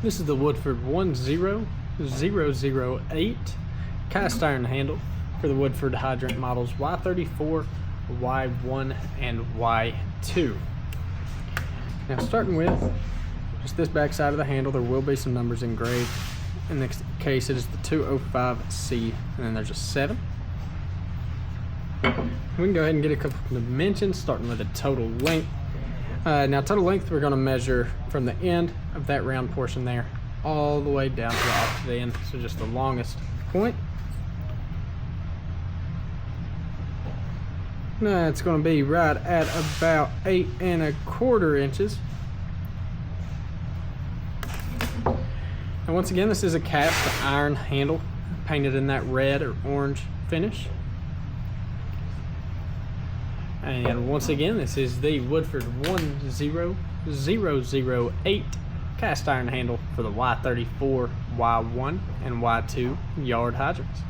This is the Woodford 10008 cast iron handle for the Woodford hydrant models Y34, Y1, and Y2. Now starting with just this back side of the handle, there will be some numbers engraved. In this case, it is the 205C, and then there's a 7. We can go ahead and get a couple of dimensions, starting with the total length. Now total length, we're going to measure from the end of that round portion there all the way down to the opposite end, so just the longest point. Now it's going to be right at about 8 1/4 inches. And once again, this is a cast iron handle painted in that red or orange finish. And once again, this is the Woodford 10008 cast iron handle for the Y34, Y1, and Y2 yard hydrants.